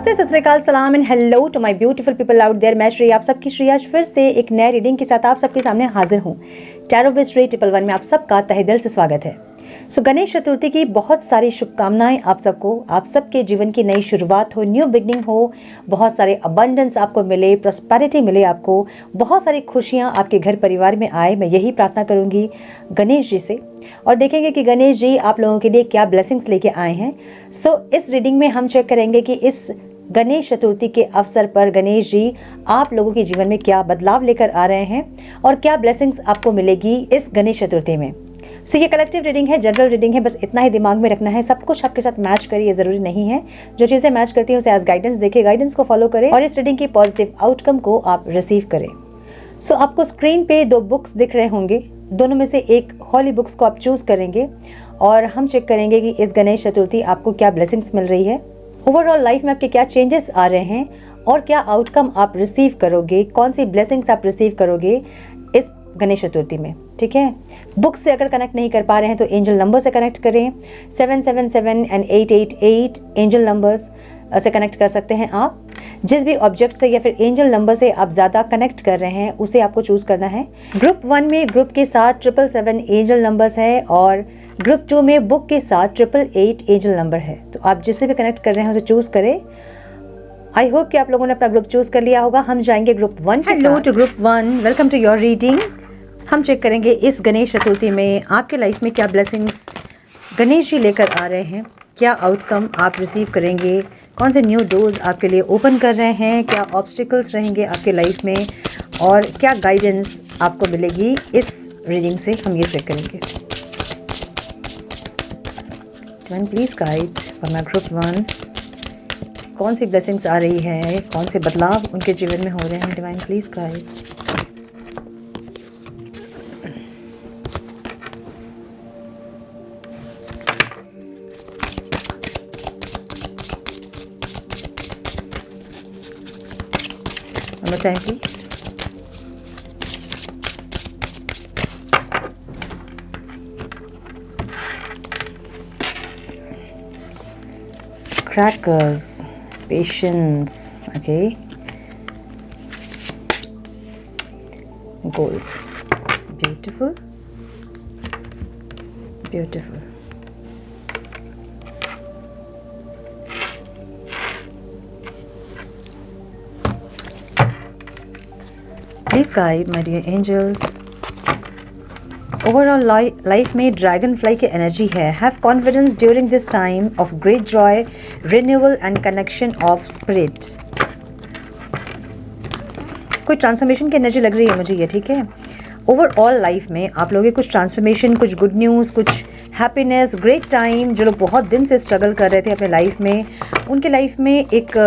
नमस्ते, सत श्री अकाल, सलाम and hello to my beautiful people out there. मैं श्री आप सबकी श्री आज फिर से एक नए रीडिंग के साथ आप सबके सामने हाजिर हूँ। टैरो विद श्री 111 में आप सबका तहे दिल से स्वागत है। गणेश चतुर्थी की बहुत सारी शुभकामनाएं आप सबको। आप सबके जीवन की नई शुरुआत हो, न्यू बिगनिंग हो, बहुत सारे अबंडेंस आपको मिले, प्रॉस्पेरिटी मिले, आपको बहुत सारी खुशियां आपके घर परिवार में आए। मैं यही प्रार्थना करूंगी गणेश जी से, और देखेंगे कि गणेश जी आप लोगों के लिए क्या ब्लेसिंग्स लेके आए हैं। इस रीडिंग में हम चेक करेंगे कि इस गणेश चतुर्थी के अवसर पर गणेश जी आप लोगों के जीवन में क्या बदलाव लेकर आ रहे हैं और क्या ब्लेसिंग्स आपको मिलेगी इस गणेश चतुर्थी में। ये कलेक्टिव रीडिंग है, जनरल रीडिंग है, बस इतना ही दिमाग में रखना है। सब कुछ आपके साथ मैच करे ये जरूरी नहीं है। जो चीजें मैच करती हैं उसे एज गाइडेंस देखें, गाइडेंस को फॉलो करें और इस रीडिंग की पॉजिटिव आउटकम को आप रिसीव करें। आपको स्क्रीन पे दो बुक्स दिख रहे होंगे, दोनों में से एक हॉली बुक्स को आप चूज करेंगे और हम चेक करेंगे कि इस गणेश चतुर्थी आपको क्या ब्लेसिंग्स मिल रही है, ओवरऑल लाइफ में आपके क्या चेंजेस आ रहे हैं और क्या आउटकम आप रिसीव करोगे, कौन सी ब्लेसिंग्स आप रिसीव करोगे इस गणेश चतुर्थी में। ठीक है, बुक से अगर कनेक्ट नहीं कर पा रहे हैं तो एंजल नंबर से कनेक्ट करें। 777 एंड 888 एंजल नंबर्स से कनेक्ट कर सकते हैं आप। जिस भी ऑब्जेक्ट से या फिर एंजल नंबर से आप ज़्यादा कनेक्ट कर रहे हैं उसे आपको चूज़ करना है। ग्रुप 1 में ग्रुप के साथ 777 एंजल नंबर्स है और ग्रुप 2 में बुक के साथ 888 एंजल नंबर है। तो आप जिससे भी कनेक्ट कर रहे हैं उसे चूज़ करें। आई होप कि आप लोगों ने अपना ग्रुप चूज़ कर लिया होगा। हम जाएंगे ग्रुप 1 के साथ। Hello to group 1, welcome to your reading. हम चेक करेंगे इस गणेश चतुर्थी में आपके लाइफ में क्या ब्लेसिंग्स गणेश जी लेकर आ रहे हैं, क्या आउटकम आप रिसीव करेंगे, कौन से न्यू डोर्स आपके लिए ओपन कर रहे हैं, क्या ऑब्स्टिकल्स रहेंगे आपके लाइफ में और क्या गाइडेंस आपको मिलेगी इस रीडिंग से, हम ये चेक करेंगे। Divine please guide for my group 1, कौन सी ब्लेसिंग्स आ रही है, कौन से बदलाव उनके जीवन में हो रहे हैं। Divine please guide. One more time, please. Crackers, patience, okay. Goals, beautiful, beautiful. Please guide my dear angels. Overall life में ड्रैगन फ्लाई की एनर्जी है। Have confidence during this time of great Joy, renewal and connection of spirit. कोई transformation की energy लग रही है मुझे ये, ठीक है। ओवरऑल लाइफ में आप लोगों के कुछ ट्रांसफॉर्मेशन, कुछ गुड न्यूज़, कुछ हैप्पीनेस, ग्रेट टाइम। जो लोग बहुत दिन से स्ट्रगल कर रहे थे अपने लाइफ में, उनके लाइफ में एक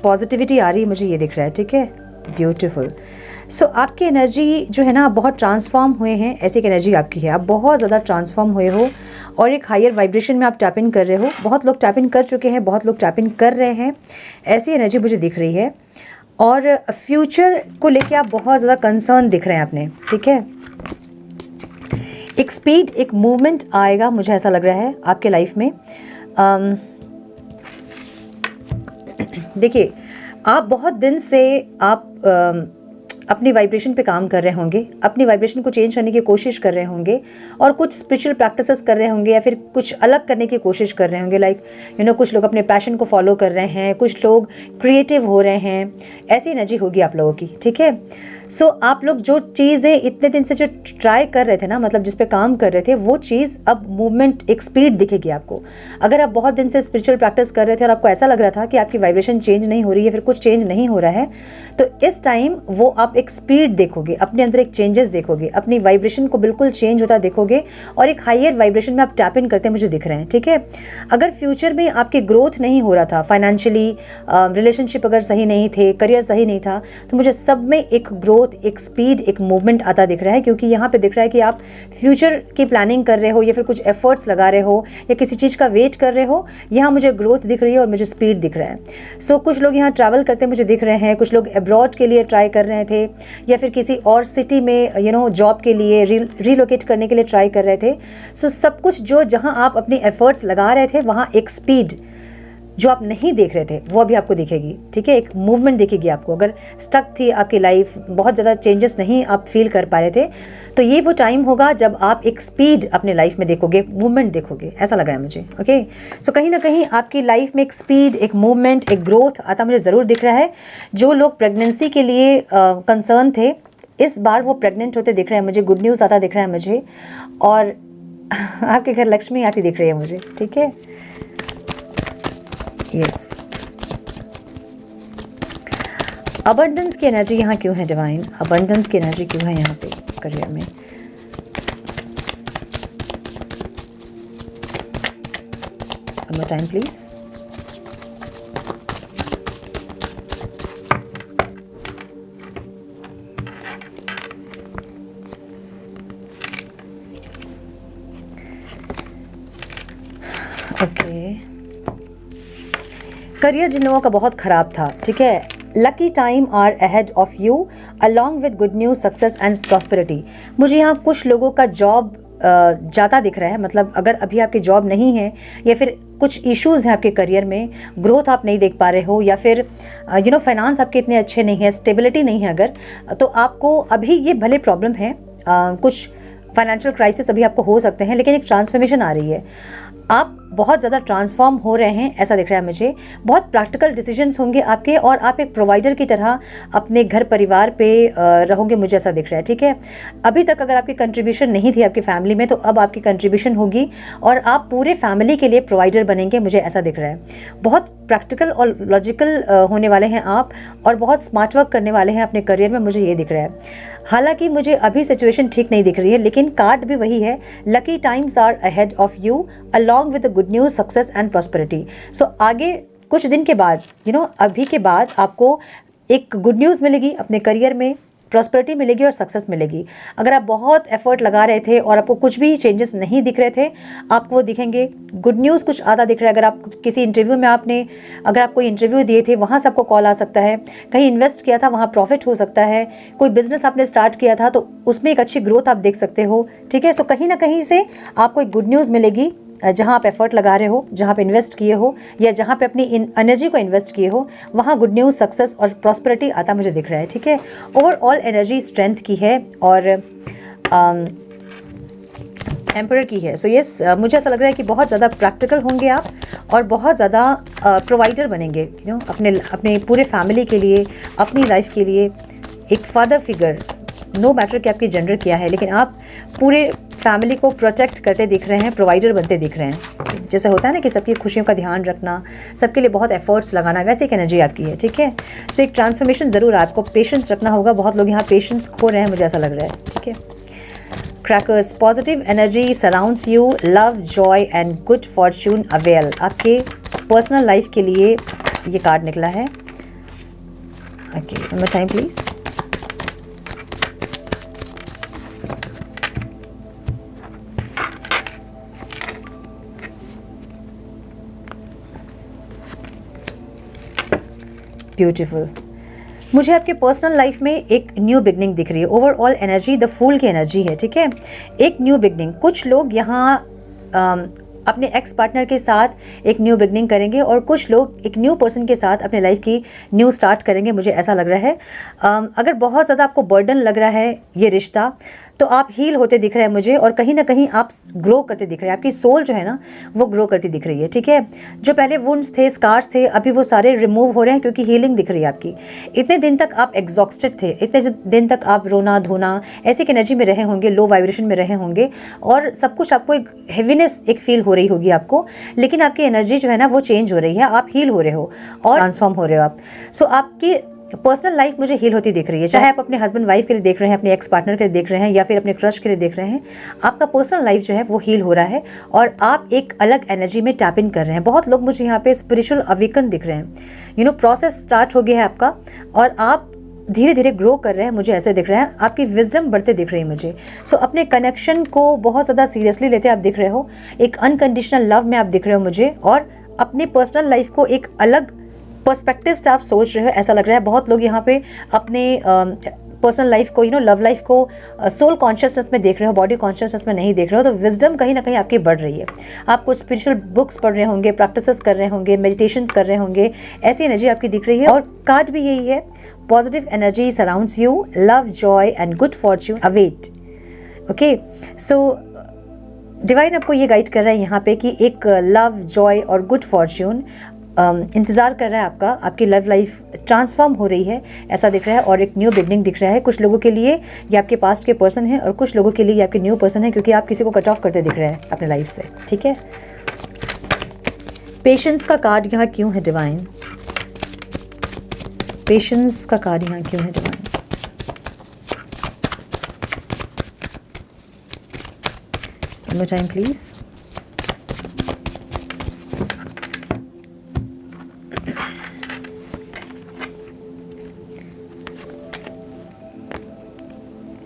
पॉजिटिविटी आ रही है मुझे ये दिख रहा है, ठीक है। ब्यूटिफुल। आपकी एनर्जी जो है ना, आप बहुत ट्रांसफॉर्म हुए हैं, ऐसी एक एनर्जी आपकी है। आप बहुत ज़्यादा ट्रांसफॉर्म हुए हो और एक हायर वाइब्रेशन में आप टैप इन कर रहे हो। बहुत लोग टैप इन कर चुके हैं, बहुत लोग टैप इन कर रहे हैं, ऐसी एनर्जी मुझे दिख रही है। और फ्यूचर को लेके आप बहुत ज़्यादा कंसर्न दिख रहे हैं अपने, ठीक है। एक स्पीड, एक मूवमेंट आएगा, मुझे ऐसा लग रहा है आपके लाइफ में। देखिए, आप बहुत दिन से आप अपनी वाइब्रेशन पे काम कर रहे होंगे, अपनी वाइब्रेशन को चेंज करने की कोशिश कर रहे होंगे और कुछ स्पिरिचुअल प्रैक्टिसेस कर रहे होंगे या फिर कुछ अलग करने की कोशिश कर रहे होंगे। लाइक कुछ लोग अपने पैशन को फॉलो कर रहे हैं, कुछ लोग क्रिएटिव हो रहे हैं, ऐसी एनर्जी होगी आप लोगों की, ठीक है। आप लोग जो चीज़ें इतने दिन से जो ट्राई कर रहे थे ना, मतलब जिस पे काम कर रहे थे, वो चीज़ अब मूवमेंट, एक स्पीड दिखेगी आपको। अगर आप बहुत दिन से स्पिरिचुअल प्रैक्टिस कर रहे थे और आपको ऐसा लग रहा था कि आपकी वाइब्रेशन चेंज नहीं हो रही है, फिर कुछ चेंज नहीं हो रहा है, तो इस टाइम वो आप एक स्पीड देखोगे, अपने अंदर एक चेंजेस देखोगे, अपनी वाइब्रेशन को बिल्कुल चेंज होता देखोगे और एक हायर वाइब्रेशन में आप टैप इन करते मुझे दिख रहे हैं, ठीक है। अगर फ्यूचर में आपकी ग्रोथ नहीं हो रहा था, फाइनेंशियली रिलेशनशिप अगर सही नहीं थे, करियर सही नहीं था, तो मुझे सब में एक ग्रोथ, एक स्पीड, एक मूवमेंट आता दिख रहा है। क्योंकि यहाँ पे दिख रहा है कि आप फ्यूचर की प्लानिंग कर रहे हो या फिर कुछ एफर्ट्स लगा रहे हो या किसी चीज़ का वेट कर रहे हो। यहाँ मुझे ग्रोथ दिख रही है और मुझे स्पीड दिख रहा है। कुछ लोग यहाँ ट्रैवल करते मुझे दिख रहे हैं, कुछ लोग अब्रॉड के लिए ट्राई कर रहे थे या फिर किसी और सिटी में जॉब के लिए रिलोकेट करने के लिए ट्राई कर रहे थे। सब कुछ जो जहाँ आप अपनी एफर्ट्स लगा रहे थे वहाँ एक स्पीड जो आप नहीं देख रहे थे वो अभी आपको दिखेगी, ठीक है। एक मूवमेंट दिखेगी आपको। अगर स्टक थी आपकी लाइफ, बहुत ज़्यादा चेंजेस नहीं आप फील कर पा रहे थे, तो ये वो टाइम होगा जब आप एक स्पीड अपने लाइफ में देखोगे, मूवमेंट देखोगे, ऐसा लग रहा है मुझे। ओके, सो कहीं ना कहीं आपकी लाइफ में एक स्पीड, एक मूवमेंट, एक ग्रोथ आता मुझे ज़रूर दिख रहा है। जो लोग प्रेगनेंसी के लिए कंसर्न थे, इस बार वो प्रेग्नेंट होते दिख रहे हैं मुझे, गुड न्यूज़ आता दिख रहा है मुझे, और आपके घर लक्ष्मी आती दिख रही है मुझे, ठीक है। यस, अबंडेंस की एनर्जी यहाँ क्यों है डिवाइन? अबंडेंस की एनर्जी क्यों है यहाँ पे करियर में? One more time please. Okay, career जिन लोगों का बहुत ख़राब था, ठीक है, lucky time are ahead of you along with good news, success and prosperity. मुझे यहाँ कुछ लोगों का जॉब ज़्यादा दिख रहा है, मतलब अगर अभी आपकी जॉब नहीं है या फिर कुछ इश्यूज़ हैं आपके करियर में, ग्रोथ आप नहीं देख पा रहे हो, या फिर फाइनेंस आपके इतने अच्छे नहीं है, स्टेबिलिटी नहीं है, अगर तो आपको अभी ये भले प्रॉब्लम है, कुछ फाइनेंशियल क्राइसिस अभी आपको हो सकते हैं, लेकिन एक ट्रांसफॉर्मेशन आ रही है। आप बहुत ज़्यादा ट्रांसफॉर्म हो रहे हैं, ऐसा दिख रहा है मुझे। बहुत प्रैक्टिकल डिसीजंस होंगे आपके, और आप एक प्रोवाइडर की तरह अपने घर परिवार पे रहोगे, मुझे ऐसा दिख रहा है, ठीक है। अभी तक अगर आपकी कंट्रीब्यूशन नहीं थी आपकी फैमिली में, तो अब आपकी कंट्रीब्यूशन होगी और आप पूरे फैमिली के लिए प्रोवाइडर बनेंगे, मुझे ऐसा दिख रहा है। बहुत प्रैक्टिकल और लॉजिकल होने वाले हैं आप, और बहुत स्मार्ट वर्क करने वाले हैं अपने करियर में, मुझे ये दिख रहा है। हालांकि मुझे अभी सिचुएशन ठीक नहीं दिख रही है, लेकिन कार्ड भी वही है, lucky times are ahead of you along with good news, success and prosperity. So आगे कुछ दिन के बाद, अभी के बाद आपको एक गुड न्यूज़ मिलेगी अपने करियर में, प्रॉस्पेरिटी मिलेगी और सक्सेस मिलेगी। अगर आप बहुत एफर्ट लगा रहे थे और आपको कुछ भी चेंजेस नहीं दिख रहे थे, आपको वो दिखेंगे। गुड न्यूज़ कुछ आता दिख रहा है। अगर आप किसी इंटरव्यू में अगर आप कोई इंटरव्यू दिए थे, वहाँ से आपको कॉल आ सकता है। कहीं इन्वेस्ट किया था, वहाँ प्रॉफिट हो सकता है। कोई बिजनेस आपने स्टार्ट किया था, तो उसमें एक अच्छी ग्रोथ आप देख सकते हो, ठीक है। सो कहीं ना कहीं से आपको एक गुड न्यूज़ मिलेगी, जहाँ आप एफर्ट लगा रहे हो, जहाँ पे इन्वेस्ट किए हो, या जहाँ पे अपनी एनर्जी को इन्वेस्ट किए हो, वहाँ गुड न्यूज़, सक्सेस और प्रॉस्पेरिटी आता मुझे दिख रहा है, ठीक है। ओवरऑल एनर्जी स्ट्रेंथ की है और एम्परर की है। सो यस, मुझे ऐसा लग रहा है कि बहुत ज़्यादा प्रैक्टिकल होंगे आप, और बहुत ज़्यादा प्रोवाइडर बनेंगे, अपने पूरे फैमिली के लिए, अपनी लाइफ के लिए। एक फादर फिगर, नो मैटर कि आपकी जेंडर क्या है, लेकिन आप पूरे फैमिली को प्रोटेक्ट करते दिख रहे हैं, प्रोवाइडर बनते दिख रहे हैं। जैसे होता है ना कि सबकी खुशियों का ध्यान रखना, सबके लिए बहुत एफर्ट्स लगाना, वैसे एक एनर्जी आपकी है, ठीक है। सो एक ट्रांसफॉर्मेशन ज़रूर, आपको पेशेंस रखना होगा। बहुत लोग यहाँ पेशेंस खो रहे हैं, मुझे ऐसा लग रहा है, ठीक है। Crackers, positive energy surrounds you, love, Joy and good Fortune avail. आपके पर्सनल लाइफ के लिए ये कार्ड निकला है। Okay, one more time please. Beautiful. मुझे आपके पर्सनल लाइफ में एक न्यू बिगनिंग दिख रही है। ओवरऑल एनर्जी द फूल की एनर्जी है, ठीक है। एक न्यू बिगनिंग, कुछ लोग यहाँ अपने एक्स पार्टनर के साथ एक न्यू बिगनिंग करेंगे, और कुछ लोग एक न्यू पर्सन के साथ अपने लाइफ की न्यू स्टार्ट करेंगे, मुझे ऐसा लग रहा है। अगर बहुत ज़्यादा आपको बर्डन लग रहा है ये रिश्ता, तो आप हील होते दिख रहे हैं मुझे, और कहीं ना कहीं आप ग्रो करते दिख रहे हैं। आपकी सोल जो है ना, वो ग्रो करती दिख रही है, ठीक है। जो पहले वुंड्स थे, स्कार्स थे, अभी वो सारे रिमूव हो रहे हैं, क्योंकि हीलिंग दिख रही है आपकी। इतने दिन तक आप एग्जॉस्टेड थे, इतने दिन तक आप रोना धोना ऐसी एक एनर्जी में रहे होंगे, लो वाइब्रेशन में रहे होंगे, और सब कुछ आपको एक हेवीनेस एक फील हो रही होगी आपको। लेकिन आपकी एनर्जी जो है ना, वो चेंज हो रही है, आप हील हो रहे हो और ट्रांसफॉर्म हो रहे हो आप। सो आपकी पर्सनल लाइफ मुझे हील होती दिख रही है। चाहे आप अपने हस्बैंड वाइफ के लिए देख रहे हैं, अपने एक्स पार्टनर के लिए देख रहे हैं, या फिर अपने क्रश के लिए देख रहे हैं, आपका पर्सनल लाइफ जो है वो हील हो रहा है, और आप एक अलग एनर्जी में टैप इन कर रहे हैं। बहुत लोग मुझे यहाँ पे स्पिरिचुअल अवेकन दिख रहे हैं। प्रोसेस स्टार्ट हो गया है आपका, और आप धीरे धीरे ग्रो कर रहे हैं, मुझे ऐसे दिख रहा है। आपकी विजडम बढ़ते दिख रही है मुझे। सो अपने कनेक्शन को बहुत ज़्यादा सीरियसली लेते आप दिख रहे हो, एक अनकंडीशनल लव में आप दिख रहे हो मुझे, और अपनी पर्सनल लाइफ को एक अलग पर्सपेक्टिव से आप सोच रहे हो, ऐसा लग रहा है। बहुत लोग यहाँ पे अपने पर्सनल लाइफ को लव लाइफ को सोल कॉन्शियसनेस में देख रहे हो, बॉडी कॉन्शियसनेस में नहीं देख रहे हो, तो विजडम कहीं ना कहीं आपकी बढ़ रही है। आप कुछ स्पिरिचुअल बुक्स पढ़ रहे होंगे, प्रैक्टिसेस कर रहे होंगे, मेडिटेशन कर रहे होंगे, ऐसी एनर्जी आपकी दिख रही है। और कार्ड भी यही है, positive energy surrounds you, love, Joy and good Fortune await. Okay, so divine आपको ये गाइड कर रहा है यहाँ पे कि एक लव, जॉय और गुड फॉर्च्यून इंतज़ार कर रहा है आपका। आपकी लव लाइफ ट्रांसफॉर्म हो रही है ऐसा दिख रहा है, और एक न्यू बिगनिंग दिख रहा है। कुछ लोगों के लिए ये आपके पास्ट के पर्सन है और कुछ लोगों के लिए ये आपके न्यू पर्सन है, क्योंकि आप किसी को कट ऑफ करते दिख रहे हैं अपने लाइफ से। ठीक है, पेशेंस का कार्ड यहाँ क्यों है डिवाइन? पेशेंस का कार्ड यहाँ क्यों है divine? One more time, please.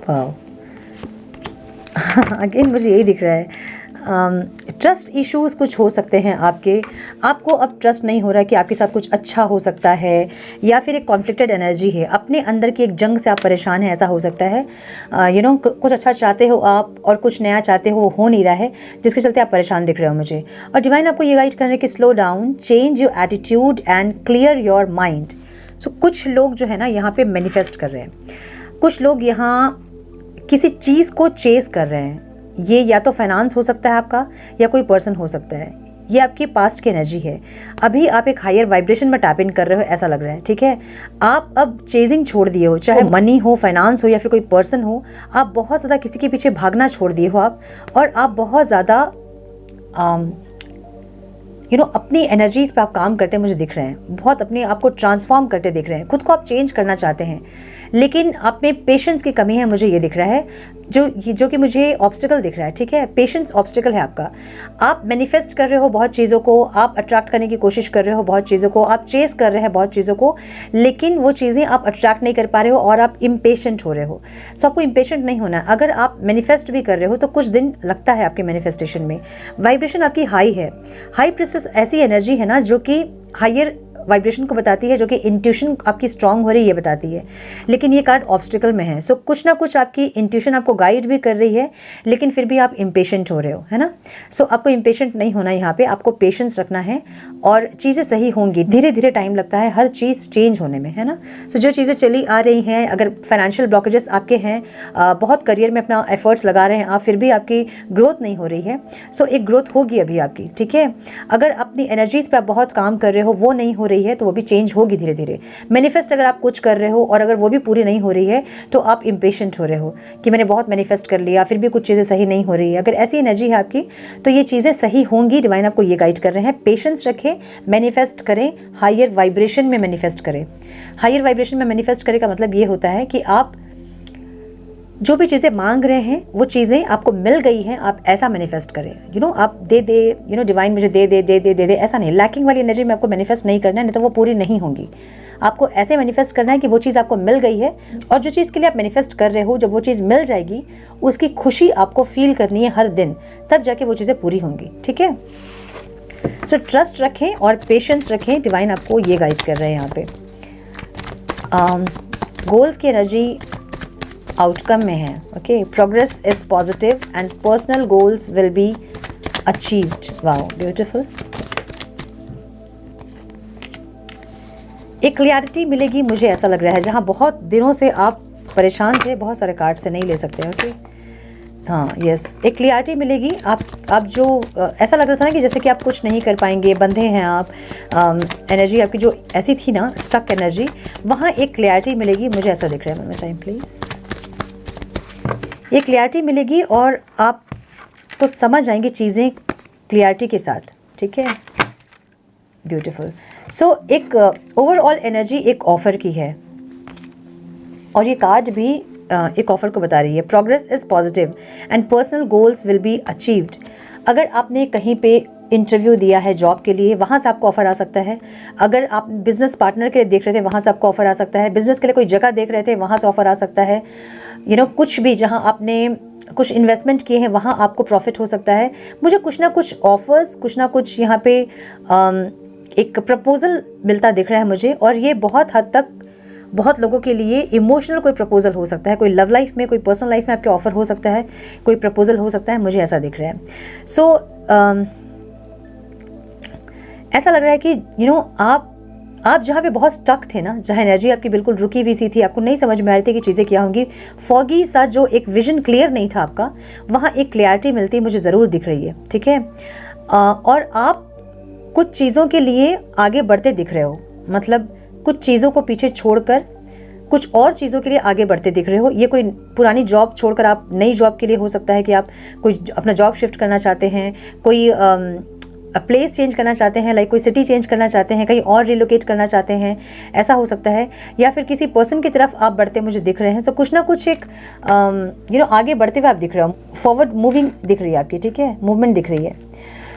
Wow, again मुझे यही दिख रहा है। ट्रस्ट इश्यूज कुछ हो सकते हैं आपको अब ट्रस्ट नहीं हो रहा है कि आपके साथ कुछ अच्छा हो सकता है, या फिर एक कॉन्फ्लिक्टेड एनर्जी है, अपने अंदर की एक जंग से आप परेशान हैं, ऐसा हो सकता है। कुछ अच्छा चाहते हो आप और कुछ नया चाहते हो नहीं रहा है, जिसके चलते आप परेशान दिख रहे हो मुझे। और डिवाइन आपको ये गाइड कर रहे हैं कि slow down, change your attitude and clear your mind. So कुछ लोग जो है ना यहाँ पे मैनिफेस्ट कर रहे हैं, कुछ लोग यहाँ किसी चीज़ को चेस कर रहे हैं। ये या तो फाइनेंस हो सकता है आपका, या कोई पर्सन हो सकता है। ये आपकी पास्ट की एनर्जी है। अभी आप एक हायर वाइब्रेशन में टैप इन कर रहे हो ऐसा लग रहा है। ठीक है, आप अब चेजिंग छोड़ दिए हो, चाहे मनी हो, फाइनेंस हो, या फिर कोई पर्सन हो। आप बहुत ज़्यादा किसी के पीछे भागना छोड़ दिए हो आप, और आप बहुत ज़्यादा अपनी एनर्जीज पे आप काम करते मुझे दिख रहे हैं। बहुत अपने आप को ट्रांसफॉर्म करते दिख रहे हैं, खुद को आप चेंज करना चाहते हैं, लेकिन आप में पेशेंस की कमी है, मुझे ये दिख रहा है, जो कि मुझे ऑब्स्टिकल दिख रहा है। ठीक है, पेशेंस ऑब्स्टिकल है आपका। आप मैनिफेस्ट कर रहे हो बहुत चीज़ों को, आप अट्रैक्ट करने की कोशिश कर रहे हो बहुत चीज़ों को, आप चेस कर रहे हैं बहुत चीज़ों को, लेकिन वो चीज़ें आप अट्रैक्ट नहीं कर पा रहे हो और आप इम्पेशेंट हो रहे हो। सो आपको इम्पेशेंट नहीं होना है। अगर आप मैनिफेस्ट भी कर रहे हो तो कुछ दिन लगता है आपके मैनिफेस्टेशन में। वाइब्रेशन आपकी हाई है। हाई प्रिस्टेस ऐसी एनर्जी है ना जो कि हायर वाइब्रेशन को बताती है, जो कि इंट्यूशन आपकी स्ट्रांग हो रही है ये बताती है, लेकिन ये कार्ड ऑब्स्टिकल में है। सो कुछ ना कुछ आपकी इंट्यूशन आपको गाइड भी कर रही है, लेकिन फिर भी आप इम्पेशेंट हो रहे हो, है ना। सो आपको इम्पेशेंट नहीं होना, यहाँ पे आपको पेशेंस रखना है और चीज़ें सही होंगी। धीरे धीरे टाइम लगता है हर चीज़ चेंज होने में, है ना। सो जो चीज़ें चली आ रही हैं, अगर फाइनेंशियल ब्लॉकेजेस आपके हैं, बहुत करियर में अपना एफर्ट्स लगा रहे हैं आप, फिर भी आपकी ग्रोथ नहीं हो रही है, सो एक ग्रोथ होगी अभी आपकी। ठीक है, अगर अपनी एनर्जीज पे आप बहुत काम कर रहे हो, वो नहीं हो रही है, तो वो भी चेंज होगी धीरे धीरे। मैनिफेस्ट अगर आप कुछ कर रहे हो और अगर वो भी पूरी नहीं हो रही है, तो आप इम्पेशेंट हो रहे हो कि मैंने बहुत मैनिफेस्ट कर लिया, फिर भी कुछ चीज़ें सही नहीं हो रही है। अगर ऐसी एनर्जी है आपकी, तो ये चीज़ें सही होंगी। डिवाइन आपको ये गाइड कर रहे हैं, पेशेंस रखें, मैनिफेस्ट करें, हायर वाइब्रेशन में मैनिफेस्ट करें। हायर वाइब्रेशन में मैनिफेस्ट करें का मतलब ये होता है कि आप जो भी चीज़ें मांग रहे हैं वो चीज़ें आपको मिल गई हैं, आप ऐसा मैनिफेस्ट करें। आप दे डिवाइन मुझे दे दे दे दे दे दे, ऐसा नहीं। लैकिंग वाली एनर्जी में आपको मैनिफेस्ट नहीं करना है, नहीं तो वो पूरी नहीं होंगी। आपको ऐसे मैनिफेस्ट करना है कि वो चीज़ आपको मिल गई है, और जो चीज़ के लिए आप मैनिफेस्ट कर रहे हो, जब वो चीज़ मिल जाएगी उसकी खुशी आपको फील करनी है हर दिन, तब जाके वो चीज़ें पूरी होंगी। ठीक है, सो ट्रस्ट रखें और पेशेंस रखें। डिवाइन आपको ये गाइड कर रहे हैं यहाँ पे। गोल्स की एनर्जी आउटकम में है। Okay, progress is positive and personal goals will be achieved. Wow, beautiful. एक क्लियरिटी मिलेगी मुझे ऐसा लग रहा है, जहाँ बहुत दिनों से आप परेशान थे। बहुत सारे कार्ड से नहीं ले सकते। ओके, हाँ, यस, एक क्लियरिटी मिलेगी। आप जो ऐसा लग रहा था ना कि जैसे कि आप कुछ नहीं कर पाएंगे, बंधे हैं आप, एनर्जी आपकी जो ऐसी थी ना, स्टक एनर्जी, वहाँ एक क्लियरिटी मिलेगी मुझे ऐसा दिख रहा है। मेरा टाइम प्लीज़। ये क्लियरिटी मिलेगी और आप तो समझ आएंगे चीज़ें क्लियरिटी के साथ। ठीक है, ब्यूटीफुल। सो एक ओवरऑल एनर्जी एक ऑफ़र की है, और ये कार्ड भी एक ऑफ़र को बता रही है। Progress is positive and personal goals will be achieved. अगर आपने कहीं पे इंटरव्यू दिया है जॉब के लिए, वहाँ से आपको ऑफ़र आ सकता है। अगर आप बिज़नेस पार्टनर के लिए देख रहे थे, वहाँ से आपको ऑफ़र आ सकता है। बिज़नेस के लिए कोई जगह देख रहे थे, वहाँ से ऑफ़र आ सकता है। कुछ भी जहाँ आपने कुछ इन्वेस्टमेंट किए हैं, वहाँ आपको प्रॉफिट हो सकता है। मुझे कुछ ना कुछ ऑफ़र्स, कुछ ना कुछ यहाँ पे एक प्रपोज़ल मिलता दिख रहा है मुझे, और ये बहुत हद तक बहुत लोगों के लिए इमोशनल कोई प्रपोजल हो सकता है, कोई लव लाइफ में, कोई पर्सनल लाइफ में आपके ऑफर हो सकता है, कोई प्रपोजल हो सकता है, मुझे ऐसा दिख रहा है। सो ऐसा लग रहा है कि आप जहाँ पे बहुत स्टक थे ना, जहाँ एनर्जी आपकी बिल्कुल रुकी हुई सी थी, आपको नहीं समझ में आ रही थी कि चीज़ें क्या होंगी, फॉगी सा जो एक विजन क्लियर नहीं था आपका, वहाँ एक क्लैरिटी मिलती मुझे ज़रूर दिख रही है, ठीक है। और आप कुछ चीज़ों के लिए आगे बढ़ते दिख रहे हो, मतलब कुछ चीज़ों को पीछे छोड़कर कुछ और चीज़ों के लिए आगे बढ़ते दिख रहे हो। ये कोई पुरानी जॉब छोड़कर आप नई जॉब के लिए हो सकता है कि आप कोई अपना जॉब शिफ्ट करना चाहते हैं, कोई प्लेस चेंज करना चाहते हैं, लाइक कोई सिटी चेंज करना चाहते हैं, कहीं और रिलोकेट करना चाहते हैं, ऐसा हो सकता है। या फिर किसी पर्सन की तरफ आप बढ़ते मुझे दिख रहे हैं। सो कुछ ना कुछ एक आगे बढ़ते हुए आप दिख रहे हो, फॉरवर्ड मूविंग दिख रही है आपकी, ठीक है, मूवमेंट दिख रही है।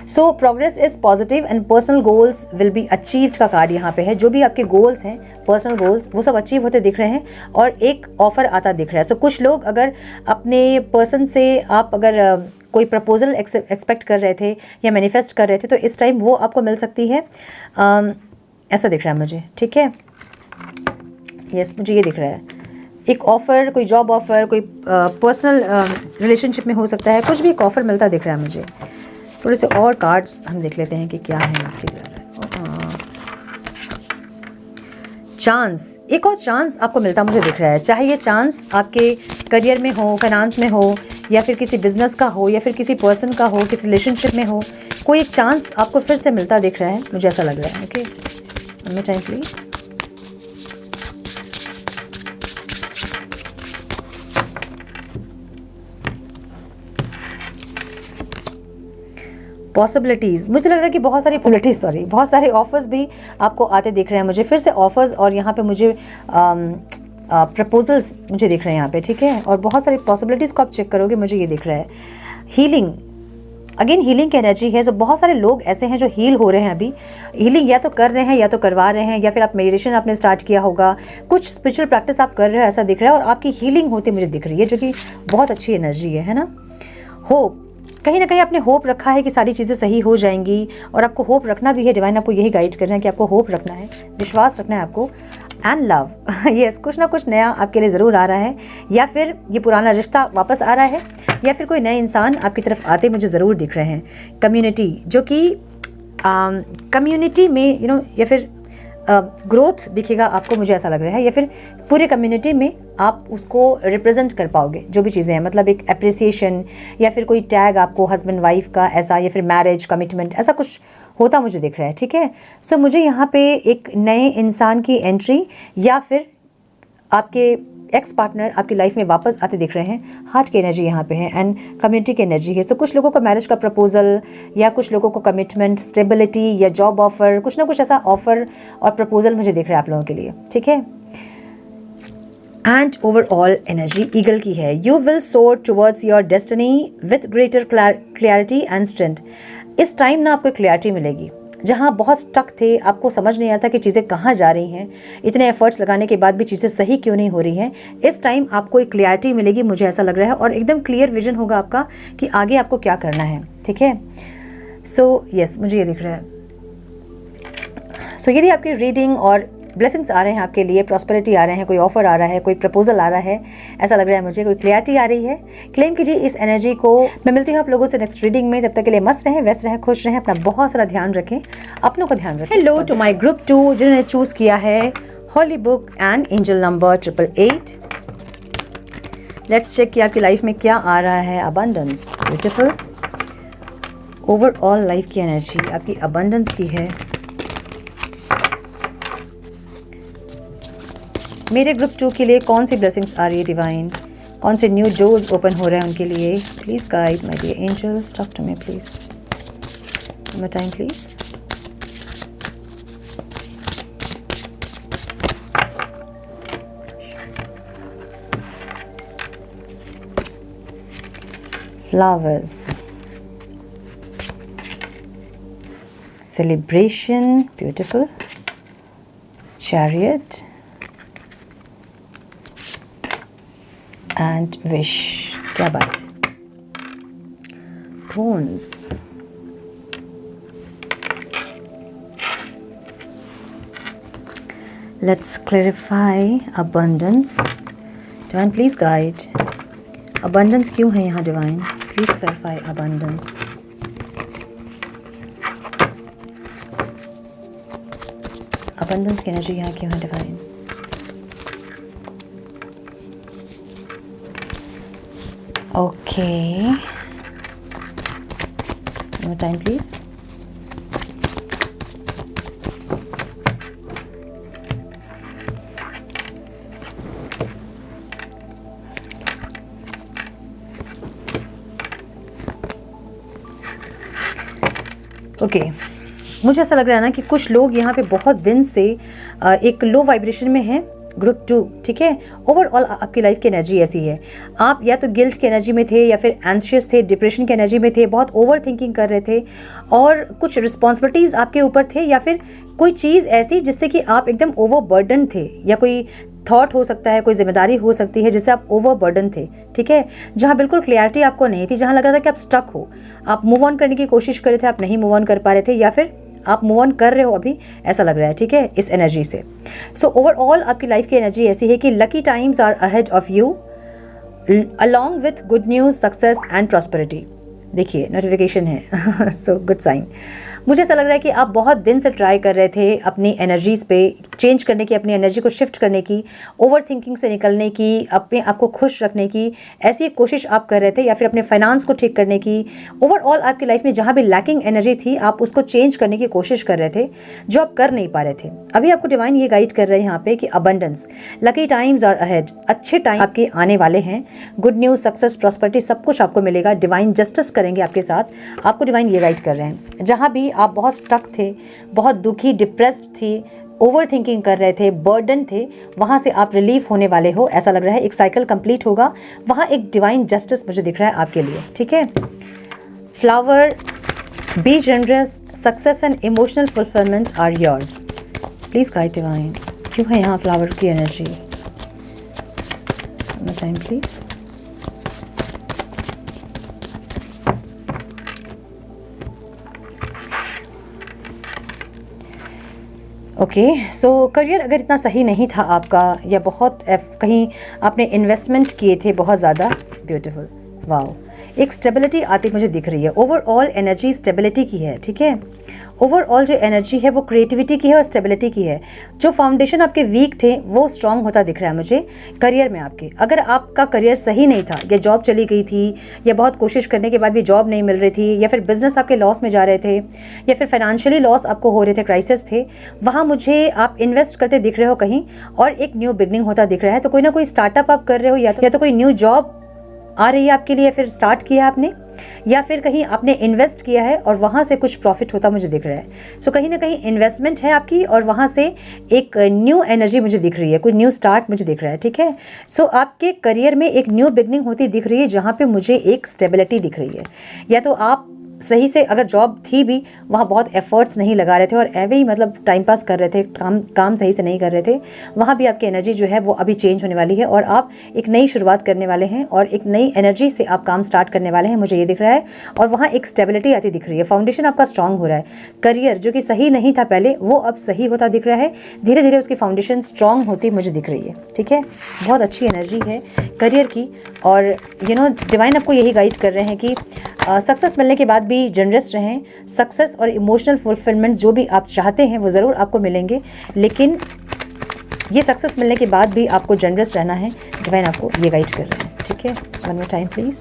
So progress is positive and personal goals will be achieved का कार्ड यहाँ पे है। जो भी आपके गोल्स हैं, पर्सनल गोल्स, वो सब अचीव होते दिख रहे हैं और एक ऑफर आता दिख रहा है। सो कुछ लोग अगर अपने पर्सन से आप अगर कोई प्रपोजल एक्सपेक्ट कर रहे थे या मैनिफेस्ट कर रहे थे, तो इस टाइम वो आपको मिल सकती है, ऐसा दिख रहा है मुझे, ठीक है। यस, मुझे ये दिख रहा है, एक ऑफ़र, कोई जॉब ऑफ़र, कोई पर्सनल रिलेशनशिप में हो सकता है, कुछ भी एक ऑफ़र मिलता दिख रहा है मुझे। थोड़े से और कार्ड्स हम देख लेते हैं कि क्या है आपके लिए। चांस, एक और चांस आपको मिलता मुझे दिख रहा है, चाहे ये चांस आपके करियर में हो, फाइनेंस में हो, या फिर किसी बिजनेस का हो, या फिर किसी पर्सन का हो, किसी रिलेशनशिप में हो, कोई एक चांस आपको फिर से मिलता दिख रहा है, मुझे ऐसा लग रहा है। Okay, one more time please. Possibilities, मुझे लग रहा है कि बहुत सारे ऑफर्स भी आपको आते दिख रहे हैं मुझे, फिर से ऑफर्स, और यहाँ पे मुझे प्रपोजल्स मुझे दिख रहे हैं यहाँ पे, ठीक है। और बहुत सारी पॉसिबिलिटीज़ को आप चेक करोगे, मुझे ये दिख रहा है। हीलिंग, अगेन हीलिंग की एनर्जी है। तो बहुत सारे लोग ऐसे हैं जो हील हो रहे हैं अभी, हीलिंग या तो कर रहे हैं या तो करवा रहे हैं, या फिर आप मेडिटेशन आपने स्टार्ट किया होगा, कुछ स्पिरिचुअल प्रैक्टिस आप कर रहे हो, ऐसा दिख रहा है, और आपकी हीलिंग होती मुझे दिख रही है, जो कि बहुत अच्छी एनर्जी है ना। होप, कहीं ना कहीं आपने होप रखा है कि सारी चीज़ें सही हो जाएंगी, और आपको होप रखना भी है, डिवाइन आपको यही गाइड कर रहे हैं कि आपको होप रखना है, विश्वास रखना है आपको। एंड लव, यस, कुछ ना कुछ नया आपके लिए ज़रूर आ रहा है, या फिर ये पुराना रिश्ता वापस आ रहा है, या फिर कोई नए इंसान आपकी तरफ आते मुझे ज़रूर दिख रहे हैं। कम्युनिटी, जो कि कम्युनिटी में या फिर ग्रोथ दिखेगा आपको, मुझे ऐसा लग रहा है, या फिर पूरे कम्युनिटी में आप उसको रिप्रेजेंट कर पाओगे, जो भी चीज़ें हैं, मतलब एक अप्रिसिएशन, या फिर कोई टैग आपको हस्बैंड वाइफ का ऐसा, या फिर मैरिज कमिटमेंट, ऐसा कुछ होता मुझे दिख रहा है, ठीक है। सो मुझे यहाँ पे एक नए इंसान की एंट्री, या फिर आपके एक्स पार्टनर आपकी लाइफ में वापस आते दिख रहे हैं। हार्ट की एनर्जी यहाँ पे है, एंड कम्युनिटी की एनर्जी है। सो कुछ लोगों को मैरिज का प्रपोजल, या कुछ लोगों को कमिटमेंट, स्टेबिलिटी, या जॉब ऑफर, कुछ ना कुछ ऐसा ऑफर और प्रपोजल मुझे दिख रहा है आप लोगों के लिए, ठीक है। एंड ओवरऑल एनर्जी ईगल की है। यू विल सोर towards your destiny with greater clarity and strength. इस टाइम ना आपको क्लैरिटी मिलेगी, जहाँ बहुत स्टक थे, आपको समझ नहीं आता कि चीज़ें कहाँ जा रही हैं, इतने एफर्ट्स लगाने के बाद भी चीज़ें सही क्यों नहीं हो रही हैं। इस टाइम आपको एक क्लैरिटी मिलेगी, मुझे ऐसा लग रहा है, और एकदम क्लियर विजन होगा आपका कि आगे आपको क्या करना है, ठीक है। सो यस, मुझे ये दिख रहा है। सो यदि आपकी रीडिंग और ब्लेसिंग्स आ रहे हैं आपके लिए, प्रॉस्पेरिटी आ रहे हैं, कोई ऑफर आ रहा है, कोई प्रपोजल आ रहा है, ऐसा लग रहा है मुझे, कोई क्लैरिटी आ रही है, क्लेम कीजिए इस एनर्जी को। मैं मिलती हूँ आप लोगों से नेक्स्ट रीडिंग में, तब तक के लिए मस्त रहें, व्यस्त रहें, खुश रहें, अपना बहुत सारा ध्यान रखें, अपनों का ध्यान रखें। हेलो टू माई ग्रुप 2 जिन्होंने चूज़ किया है holy book and angel number 888। Let's check कि आपकी लाइफ में क्या आ रहा है। Abundance, beautiful. ओवरऑल लाइफ की एनर्जी आपकी अबंडेंस की है। मेरे ग्रुप 2 के लिए कौन सी ब्लेसिंग्स आ रही है डिवाइन, कौन से न्यू डोर्स ओपन हो रहे हैं उनके लिए। Please guide my dear angels, talk to me please, more time please. Flowers, celebration, beautiful. Chariot and wish, क्या बात है। Thorns, Let's clarify abundance. Divine, please guide. Abundance क्यों है यहाँ Divine? Please clarify abundance. Abundance की energy यहाँ क्यों है Divine? Okay. One more time please. Okay मुझे ऐसा लग रहा है ना कि कुछ लोग यहाँ पे बहुत दिन से एक लो वाइब्रेशन में हैं, ग्रुप 2, ठीक है। ओवरऑल आपकी लाइफ की एनर्जी ऐसी है, आप या तो गिल्ट की एनर्जी में थे या फिर एंशियस थे, डिप्रेशन की एनर्जी में थे, बहुत ओवर थिंकिंग कर रहे थे और कुछ रिस्पॉन्सिबिलिटीज़ आपके ऊपर थे या फिर कोई चीज़ ऐसी जिससे कि आप एकदम ओवरबर्डन थे, या कोई थॉट हो सकता है, कोई जिम्मेदारी हो सकती है जिससे आप ओवरबर्डन थे, ठीक है। जहाँ बिल्कुल क्लियरिटी आपको नहीं थी, जहाँ लग रहा था कि आप स्टक हो, आप मूव ऑन करने की कोशिश कर रहे थे, आप नहीं मूव ऑन कर पा रहे थे, या फिर आप मूव ऑन कर रहे हो अभी, ऐसा लग रहा है, ठीक है, इस एनर्जी से। सो ओवरऑल आपकी लाइफ की एनर्जी ऐसी है कि lucky times are ahead of you along with good news, success and prosperity. देखिए नोटिफिकेशन है सो गुड साइन। मुझे ऐसा लग रहा है कि आप बहुत दिन से ट्राई कर रहे थे अपनी एनर्जीज़ पे चेंज करने की, अपनी एनर्जी को शिफ्ट करने की, ओवर थिंकिंग से निकलने की, अपने आप को खुश रखने की, ऐसी कोशिश आप कर रहे थे, या फिर अपने फाइनेंस को ठीक करने की। ओवरऑल आपकी लाइफ में जहाँ भी लैकिंग एनर्जी थी आप उसको चेंज करने की कोशिश कर रहे थे, जो आप कर नहीं पा रहे थे। अभी आपको डिवाइन ये गाइड कर रहे हैं यहाँ पे कि abundance, lucky times are ahead, अच्छे टाइम आपके आने वाले हैं, गुड न्यूज़, सक्सेस, प्रॉस्पेरिटी सब कुछ आपको मिलेगा, डिवाइन जस्टिस करेंगे आपके साथ, आपको डिवाइन ये गाइड कर रहे हैं। जहाँ भी आप बहुत स्टक थे, बहुत दुखी, डिप्रेस्ड थी, ओवर थिंकिंग कर रहे थे, बर्डन थे, वहाँ से आप रिलीफ होने वाले हो, ऐसा लग रहा है। एक साइकिल कंप्लीट होगा, वहाँ एक डिवाइन जस्टिस मुझे दिख रहा है आपके लिए, ठीक है। Flower, be generous, success and emotional fulfilment are yours. Please guide divine, क्यों है यहाँ फ्लावर की energy? Time please. Okay so career अगर इतना सही नहीं था आपका, या बहुत कहीं आपने इन्वेस्टमेंट किए थे बहुत ज़्यादा, ब्यूटीफुल, वाओ, एक स्टेबिलिटी आती मुझे दिख रही है। ओवरऑल एनर्जी स्टेबिलिटी की है, ठीक है। ओवरऑल जो एनर्जी है वो क्रिएटिविटी की है और स्टेबिलिटी की है। जो फाउंडेशन आपके वीक थे वो स्ट्रांग होता दिख रहा है मुझे करियर में आपके। अगर आपका करियर सही नहीं था, या जॉब चली गई थी, या बहुत कोशिश करने के बाद भी जॉब नहीं मिल रही थी, या फिर बिजनेस आपके लॉस में जा रहे थे, या फिर फाइनेंशियली लॉस आपको हो रहे थे, क्राइसिस थे, वहाँ मुझे आप इन्वेस्ट करते दिख रहे हो कहीं, और एक न्यू बिगनिंग होता दिख रहा है। तो कोई ना कोई स्टार्टअप आप कर रहे हो, या तो कोई न्यू जॉब आ रही है आपके लिए, फिर स्टार्ट किया आपने, या फिर कहीं आपने इन्वेस्ट किया है और वहाँ से कुछ प्रॉफिट होता मुझे दिख रहा है। सो कहीं ना कहीं इन्वेस्टमेंट है आपकी और वहाँ से एक न्यू एनर्जी मुझे दिख रही है, कुछ न्यू स्टार्ट मुझे दिख रहा है, ठीक है। सो आपके करियर में एक न्यू बिगनिंग होती दिख रही है, जहाँ पे मुझे एक स्टेबिलिटी दिख रही है। या तो आप सही से अगर जॉब थी भी, वहाँ बहुत एफर्ट्स नहीं लगा रहे थे और ऐवे ही मतलब टाइम पास कर रहे थे, काम सही से नहीं कर रहे थे, वहाँ भी आपकी एनर्जी जो है वो अभी चेंज होने वाली है और आप एक नई शुरुआत करने वाले हैं और एक नई एनर्जी से आप काम स्टार्ट करने वाले हैं, मुझे ये दिख रहा है। और वहाँ एक स्टेबिलिटी आती दिख रही है, फाउंडेशन आपका स्ट्रांग हो रहा है। करियर जो कि सही नहीं था पहले, वो अब सही होता दिख रहा है, धीरे धीरे उसकी फाउंडेशन स्ट्रांग होती मुझे दिख रही है, ठीक है। बहुत अच्छी एनर्जी है करियर की। और डिवाइन आपको यही गाइड कर रहे हैं कि सक्सेस मिलने के बाद भी जनरस रहें। सक्सेस और इमोशनल फुलफिलमेंट जो भी आप चाहते हैं वो ज़रूर आपको मिलेंगे, लेकिन ये सक्सेस मिलने के बाद भी आपको जनरस रहना है। डिवाइन आपको ये गाइड कर रहे हैं, ठीक है। One more time please.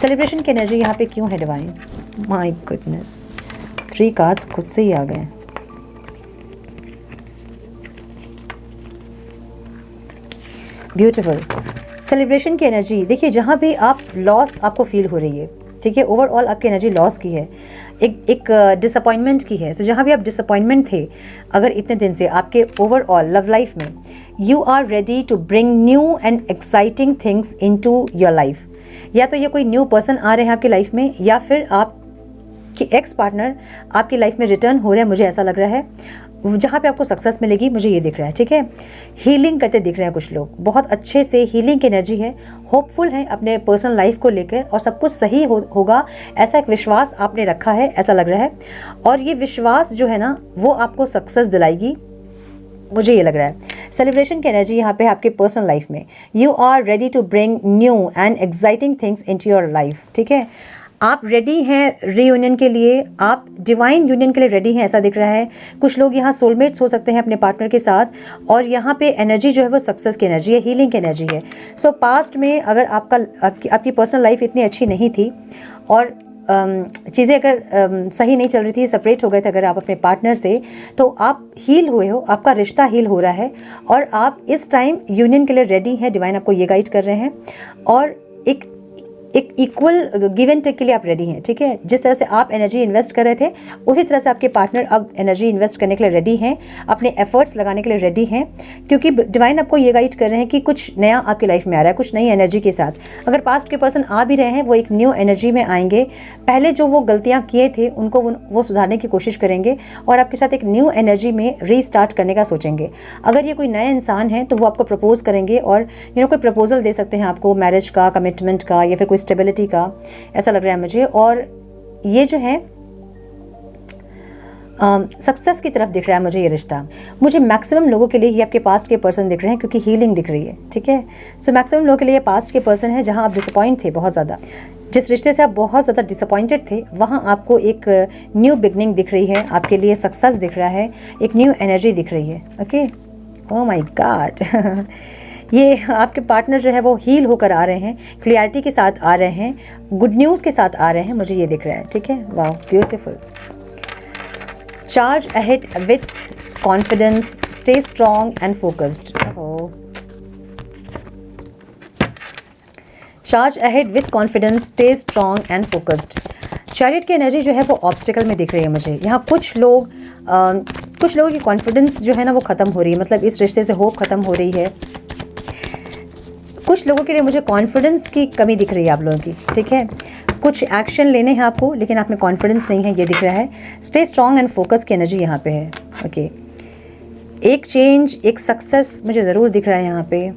Celebration की एनर्जी यहाँ पे क्यों है डिवाइन? माय गुडनेस, 3 कार्ड्स खुद से ही आ गए। ब्यूटीफुल। सेलिब्रेशन की एनर्जी देखिए, जहाँ भी आप लॉस आपको फील हो रही है, ठीक है, ओवरऑल आपकी एनर्जी लॉस की है, एक डिसअपॉइंटमेंट की है। तो जहाँ भी आप डिसअपॉइंटमेंट थे अगर इतने दिन से आपके ओवरऑल लव लाइफ में, you are ready to bring new and exciting things into your life. या तो ये कोई न्यू पर्सन आ रहे हैं आपकी लाइफ में, या फिर आपकी एक्स पार्टनर आपकी लाइफ में रिटर्न हो रहे हैं, मुझे ऐसा लग रहा है। जहाँ पे आपको सक्सेस मिलेगी मुझे ये दिख रहा है, ठीक है। हीलिंग करते दिख रहे हैं कुछ लोग, बहुत अच्छे से हीलिंग की एनर्जी है, होपफुल है अपने पर्सनल लाइफ को लेकर और सब कुछ सही होगा, ऐसा एक विश्वास आपने रखा है, ऐसा लग रहा है। और ये विश्वास जो है ना वो आपको सक्सेस दिलाएगी, मुझे ये लग रहा है सेलिब्रेशन की एनर्जी यहाँ पे आपके पर्सनल लाइफ में। You are ready to bring new and exciting things into your life, ठीक है। आप रेडी हैं रीयूनियन के लिए, आप डिवाइन यूनियन के लिए रेडी हैं, ऐसा दिख रहा है। कुछ लोग यहाँ सोलमेट्स हो सकते हैं अपने पार्टनर के साथ, और यहाँ पे एनर्जी जो है वो सक्सेस की एनर्जी है, हीलिंग की एनर्जी है। सो पास्ट में अगर आपकी पर्सनल लाइफ इतनी अच्छी नहीं थी और चीज़ें अगर सही नहीं चल रही थी, सेपरेट हो गए थे अगर आप अपने पार्टनर से, तो आप हील हुए हो, आपका रिश्ता हील हो रहा है और आप इस टाइम यूनियन के लिए रेडी हैं। डिवाइन आपको ये गाइड कर रहे हैं और एक इक्वल गिव एंड टेक के लिए आप रेडी हैं, ठीक है। जिस तरह से आप एनर्जी इन्वेस्ट कर रहे थे उसी तरह से आपके पार्टनर अब एनर्जी इन्वेस्ट करने के लिए रेडी हैं, अपने एफर्ट्स लगाने के लिए रेडी हैं, क्योंकि डिवाइन आपको ये गाइड कर रहे हैं कि कुछ नया आपकी लाइफ में आ रहा है, कुछ नई एनर्जी के साथ। अगर पास्ट के पर्सन आ भी रहे हैं वो एक न्यू एनर्जी में आएंगे, पहले जो वो गलतियाँ किए थे उनको वो सुधारने की कोशिश करेंगे और आपके साथ एक न्यू एनर्जी में रीस्टार्ट करने का सोचेंगे। अगर ये कोई नया इंसान है तो वो आपको प्रपोज करेंगे और कोई प्रपोजल दे सकते हैं आपको, मैरिज का, कमिटमेंट का या फिर कोई स्टेबिलिटी का, ऐसा लग रहा है मुझे। और ये जो है सक्सेस की तरफ दिख रहा है मुझे ये रिश्ता। मुझे मैक्सिमम लोगों के लिए ये आपके पास्ट के पर्सन दिख रहे हैं क्योंकि हीलिंग दिख रही है, ठीक है। सो मैक्सिमम लोगों के लिए पास्ट के पर्सन है जहां आप डिसअपॉइंट थे बहुत ज़्यादा, जिस रिश्ते से आप बहुत ज़्यादा डिसअपॉइंटेड थे, वहाँ आपको एक न्यू बिगनिंग दिख रही है, आपके लिए सक्सेस दिख रहा है, एक न्यू एनर्जी दिख रही है। ओके, ओह माय गॉड ये आपके पार्टनर जो है वो हील होकर आ रहे हैं, क्लियरिटी के साथ आ रहे हैं, गुड न्यूज़ के साथ आ रहे हैं, मुझे ये दिख रहा है, ठीक है। वाह, beautiful. Charge ahead with confidence, stay strong and focused. Charge ahead with confidence, stay strong and focused. Chariot की एनर्जी जो है वो ऑब्स्टिकल में दिख रही है मुझे। यहाँ कुछ लोगों की कॉन्फिडेंस जो है ना वो ख़त्म हो रही है, मतलब इस रिश्ते से होप ख़त्म हो रही है। कुछ लोगों के लिए मुझे कॉन्फिडेंस की कमी दिख रही है आप लोगों की, ठीक है। कुछ एक्शन लेने हैं आपको लेकिन आप में कॉन्फिडेंस नहीं है, ये दिख रहा है। स्टे स्ट्रॉन्ग एंड फोकस की एनर्जी यहाँ पे है। ओके, एक चेंज, एक सक्सेस मुझे ज़रूर दिख रहा है यहाँ पे।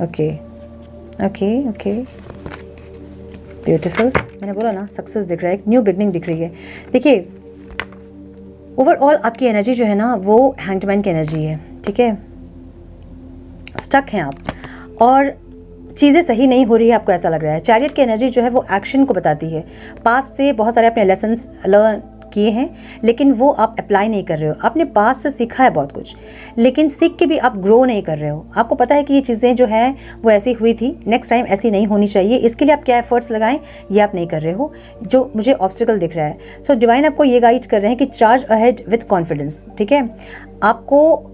Okay okay okay, beautiful. मैंने बोला ना सक्सेस दिख रहा है, एक न्यू बिगनिंग दिख रही है। देखिए ओवरऑल आपकी एनर्जी जो है ना वो हैंगमैन की एनर्जी है, ठीक है। स्टक हैं आप और चीज़ें सही नहीं हो रही है, आपको ऐसा लग रहा है। चैरियट की एनर्जी जो है वो एक्शन को बताती है। पास्ट से बहुत सारे अपने लेसन्स लर्न किए हैं लेकिन वो आप अप्लाई नहीं कर रहे हो। आपने पास्ट से सीखा है बहुत कुछ लेकिन सीख के भी आप ग्रो नहीं कर रहे हो। आपको पता है कि ये चीज़ें जो हैं वो ऐसी हुई थी, नेक्स्ट टाइम ऐसी नहीं होनी चाहिए। इसके लिए आप क्या एफर्ट्स लगाएं ये आप नहीं कर रहे हो, जो मुझे ऑब्स्टिकल दिख रहा है। सो डिवाइन आपको ये गाइड कर रहे हैं कि चार्ज अहेड विथ कॉन्फिडेंस, ठीक है। आपको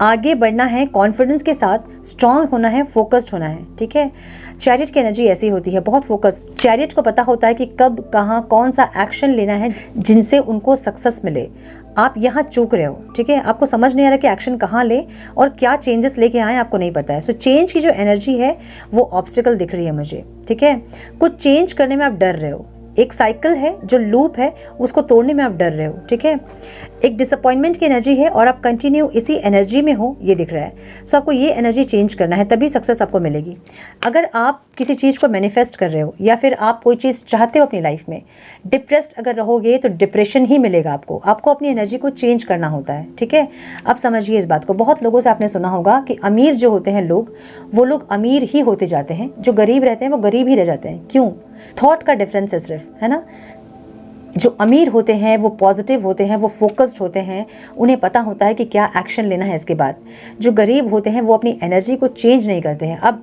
आगे बढ़ना है कॉन्फिडेंस के साथ, स्ट्रांग होना है, फोकस्ड होना है, ठीक है। चैरियट की एनर्जी ऐसी होती है, बहुत फोकस। चैरियट को पता होता है कि कब, कहाँ, कौन सा एक्शन लेना है जिनसे उनको सक्सेस मिले। आप यहाँ चूक रहे हो, ठीक है। आपको समझ नहीं आ रहा कि एक्शन कहाँ ले और क्या चेंजेस लेके आए, आपको नहीं पता है। सो चेंज की जो एनर्जी है वो ऑब्स्टिकल दिख रही है मुझे, ठीक है। कुछ चेंज करने में आप डर रहे हो, एक साइकिल है जो लूप है उसको तोड़ने में आप डर रहे हो, ठीक है। एक डिसअपॉइंटमेंट की एनर्जी है और आप कंटिन्यू इसी एनर्जी में हो, ये दिख रहा है। सो आपको ये एनर्जी चेंज करना है, तभी सक्सेस आपको मिलेगी। अगर आप किसी चीज़ को मैनिफेस्ट कर रहे हो या फिर आप कोई चीज़ चाहते हो अपनी लाइफ में, डिप्रेस्ड अगर रहोगे तो डिप्रेशन ही मिलेगा आपको। आपको अपनी एनर्जी को चेंज करना होता है, ठीक है। अब समझिए इस बात को। बहुत लोगों से आपने सुना होगा कि अमीर जो होते हैं लोग, वो लोग अमीर ही होते जाते हैं, जो गरीब रहते हैं वो गरीब ही रह जाते हैं। क्यों? थॉट का डिफरेंस है सिर्फ, है ना। जो अमीर होते हैं वो पॉजिटिव होते हैं, वो फोकस्ड होते हैं, उन्हें पता होता है कि क्या एक्शन लेना है इसके बाद। जो गरीब होते हैं वो अपनी एनर्जी को चेंज नहीं करते हैं। अब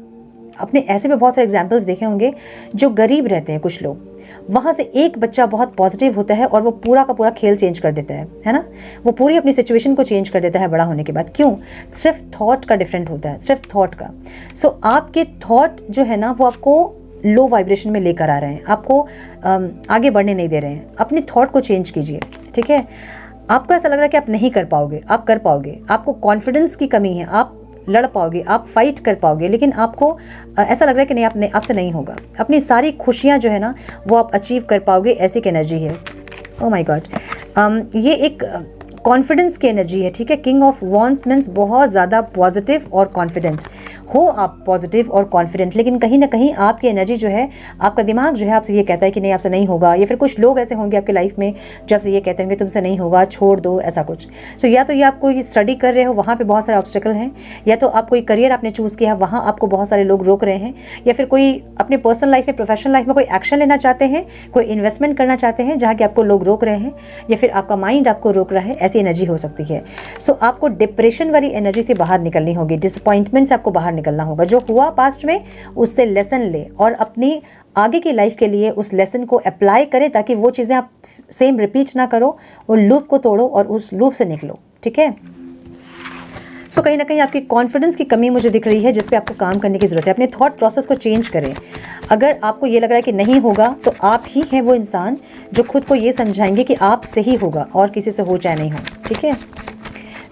अपने ऐसे में बहुत सारे एग्जाम्पल्स देखे होंगे, जो गरीब रहते हैं कुछ लोग, वहाँ से एक बच्चा बहुत पॉजिटिव होता है और वो पूरा का पूरा खेल चेंज कर देता है ना। वो पूरी अपनी सिचुएशन को चेंज कर देता है बड़ा होने के बाद। क्यों? सिर्फ थॉट का डिफरेंट होता है, सिर्फ थॉट का। सो आपके थॉट जो है ना वो आपको लो वाइब्रेशन में लेकर आ रहे हैं, आपको आगे बढ़ने नहीं दे रहे हैं। अपने थॉट को चेंज कीजिए, ठीक है। आपको ऐसा लग रहा है कि आप नहीं कर पाओगे, आप कर पाओगे। आपको कॉन्फिडेंस की कमी है, आप लड़ पाओगे, आप फाइट कर पाओगे, लेकिन आपको ऐसा लग रहा है कि नहीं, आपसे नहीं होगा। अपनी सारी खुशियाँ जो है ना वो आप अचीव कर पाओगे, ऐसी एक एनर्जी है। ओह माय गॉड, ये एक कॉन्फिडेंस की एनर्जी है, ठीक है। किंग ऑफ वॉन्ड्स मीन्स बहुत ज़्यादा पॉजिटिव और कॉन्फिडेंट। हो आप पॉजिटिव और कॉन्फिडेंट, लेकिन कहीं ना कहीं आपकी एनर्जी जो है, आपका दिमाग जो है आपसे ये कहता है कि नहीं आपसे नहीं होगा, या फिर कुछ लोग ऐसे होंगे आपकी लाइफ में जो आपसे ये कहते होंगे तुमसे नहीं होगा, छोड़ दो, ऐसा कुछ। तो या तो ये आप कोई स्टडी कर रहे हो, वहाँ पे बहुत सारे ऑब्स्टिकल हैं, या तो आप कोई करियर आपने चूज़ किया, वहाँ आपको बहुत सारे लोग रोक रहे हैं, या फिर कोई अपने पर्सनल लाइफ में, प्रोफेशनल लाइफ में कोई एक्शन लेना चाहते हैं, कोई इन्वेस्टमेंट करना चाहते हैं जहाँ कि आपको लोग रोक रहे हैं, या फिर आपका माइंड आपको रोक रहा है, ऐसी एनर्जी हो सकती है। सो आपको डिप्रेशन वाली एनर्जी से बाहर निकलनी होगी, डिसअपॉइंटमेंट से आपको बाहर निकलना होगा। जो हुआ पास्ट में उससे लेसन ले और अपनी आगे की लाइफ के लिए उस लेसन को अप्लाई करें, ताकि वो चीज़ें आप सेम रिपीट ना करो, वो लूप को तोड़ो और उस लूप से निकलो, ठीक है। सो कहीं ना कहीं आपकी कॉन्फिडेंस की कमी मुझे दिख रही है, जिस पे आपको काम करने की ज़रूरत है। अपने थॉट प्रोसेस को चेंज करें। अगर आपको ये लग रहा है कि नहीं होगा, तो आप ही हैं वो इंसान जो खुद को ये समझाएंगे कि आप से ही होगा और किसी से हो चाहे नहीं हो, ठीक है।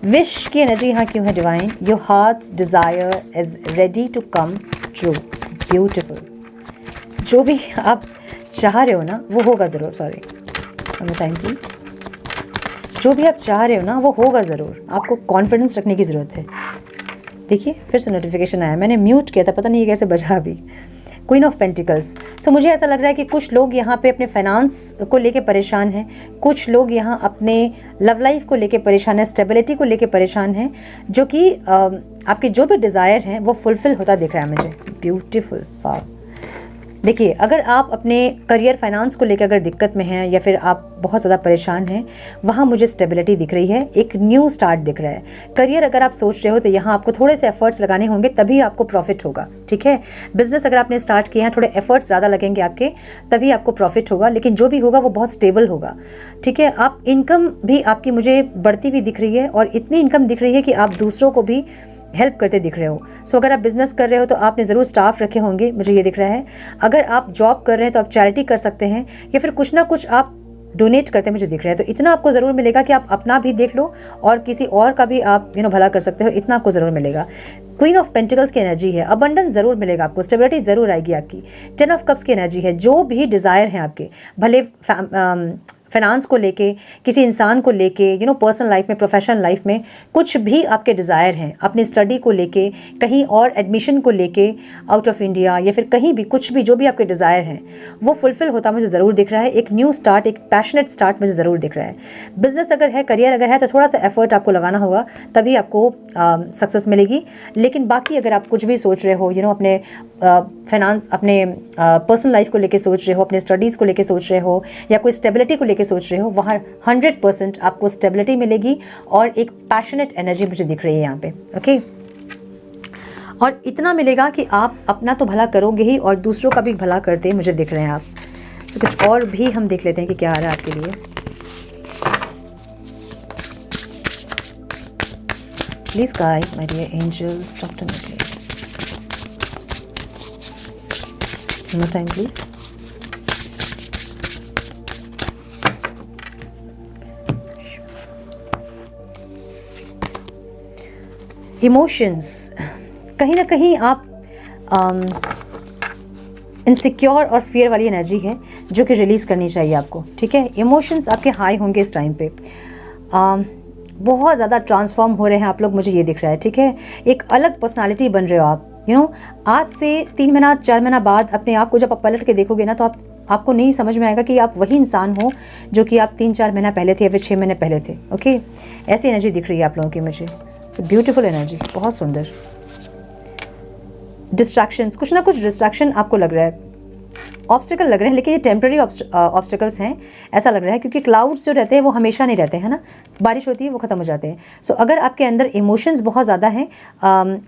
विश की एनर्जी यहाँ क्यों है divine? Your heart's desire is ready to come true. Beautiful. जो भी आप चाह रहे हो ना वो होगा ज़रूर। Sorry, time please. जो भी आप चाह रहे हो ना वो होगा ज़रूर। आपको कॉन्फिडेंस रखने की ज़रूरत है। देखिए फिर से नोटिफिकेशन आया, मैंने म्यूट किया था, पता नहीं ये कैसे बजा अभी। Queen of pentacles. सो मुझे ऐसा लग रहा है कि कुछ लोग यहाँ पे अपने फाइनेंस को लेके परेशान हैं, कुछ लोग यहाँ अपने लव लाइफ को लेके परेशान हैं, स्टेबिलिटी को लेके परेशान हैं, जो कि आपके जो भी डिज़ायर हैं वो फुलफिल होता दिख रहा है मुझे। ब्यूटीफुल। वाह। देखिए अगर आप अपने करियर फाइनेंस को लेकर अगर दिक्कत में हैं, या फिर आप बहुत ज़्यादा परेशान हैं, वहाँ मुझे स्टेबिलिटी दिख रही है, एक न्यू स्टार्ट दिख रहा है। करियर अगर आप सोच रहे हो तो यहाँ आपको थोड़े से एफर्ट्स लगाने होंगे, तभी आपको प्रॉफिट होगा, ठीक है। बिजनेस अगर आपने स्टार्ट किया है, थोड़े एफर्ट्स ज़्यादा लगेंगे आपके, तभी आपको प्रॉफिट होगा, लेकिन जो भी होगा वो बहुत स्टेबल होगा, ठीक है। आप इनकम भी आपकी मुझे बढ़ती हुई दिख रही है, और इतनी इनकम दिख रही है कि आप दूसरों को भी हेल्प करते दिख रहे हो। सो अगर आप बिजनेस कर रहे हो तो आपने ज़रूर स्टाफ रखे होंगे, मुझे ये दिख रहा है। अगर आप जॉब कर रहे हैं तो आप चैरिटी कर सकते हैं, या फिर कुछ ना कुछ आप डोनेट करते मुझे दिख रहा है। तो इतना आपको ज़रूर मिलेगा कि आप अपना भी देख लो और किसी और का भी आप भला कर सकते हो, इतना आपको ज़रूर मिलेगा। क्वीन ऑफ पेंटिकल्स की एनर्जी है, अबंडेंस ज़रूर मिलेगा आपको, स्टेबिलिटी ज़रूर आएगी आपकी। 10 ऑफ कप्स की एनर्जी है, जो भी डिज़ायर हैं आपके, भले फाइनेंस को लेके, किसी इंसान को लेके, पर्सनल लाइफ में, प्रोफेशनल लाइफ में, कुछ भी आपके डिज़ायर हैं, अपनी स्टडी को लेके, कहीं और एडमिशन को लेके, आउट ऑफ इंडिया, या फिर कहीं भी, कुछ भी जो भी आपके डिज़ायर हैं वो फुलफिल होता मुझे ज़रूर दिख रहा है। एक न्यू स्टार्ट, एक पैशनेट स्टार्ट मुझे ज़रूर दिख रहा है। बिजनेस अगर है, करियर अगर है, तो थोड़ा सा एफर्ट आपको लगाना होगा, तभी आपको सक्सेस मिलेगी। लेकिन बाकी अगर आप कुछ भी सोच रहे हो, अपने फाइनेंस, अपने पर्सनल लाइफ को लेके सोच रहे हो, अपने स्टडीज़ को लेके सोच रहे हो, या कोई स्टेबिलिटी को लेके सोच रहे हो, वहाँ 100% आपको स्टेबिलिटी मिलेगी और एक पैशनेट एनर्जी मुझे दिख रही है यहाँ पे, ओके। और इतना मिलेगा कि आप अपना तो भला करोगे ही और दूसरों का भी भला करते मुझे दिख रहे हैं आप। तो कुछ और भी हम देख लेते हैं कि क्या आ रहा है आपके लिए। Please guide my dear angels, talk to me please. One more time, please. Emotions, कहीं ना कहीं आप इनसिक्योर और फियर वाली एनर्जी है जो कि रिलीज़ करनी चाहिए आपको, ठीक है। इमोशंस आपके हाई होंगे इस टाइम पे, बहुत ज़्यादा ट्रांसफॉर्म हो रहे हैं आप लोग, मुझे ये दिख रहा है, ठीक है। एक अलग पर्सनालिटी बन रहे हो आप, आज से 3 महीना 4 महीना बाद अपने आप को जब आप पलट के देखोगे ना, तो आपको नहीं समझ में आएगा कि आप वही इंसान हो जो कि आप 3-4 महीना पहले थे या फिर 6 महीने पहले थे, ओके। ऐसी एनर्जी दिख रही है आप लोगों की मुझे। ब्यूटीफुल एनर्जी, बहुत सुंदर। डिस्ट्रैक्शंस, कुछ ना कुछ डिस्ट्रैक्शन आपको लग रहा है, ऑब्स्टिकल लग रहे हैं, लेकिन ये टेम्प्रेरी ऑब्स्टिकल्स हैं ऐसा लग रहा है, क्योंकि क्लाउड्स जो रहते हैं वो हमेशा नहीं रहते हैं ना, बारिश होती है वो ख़त्म हो जाते हैं। सो अगर आपके अंदर इमोशंस बहुत ज़्यादा हैं,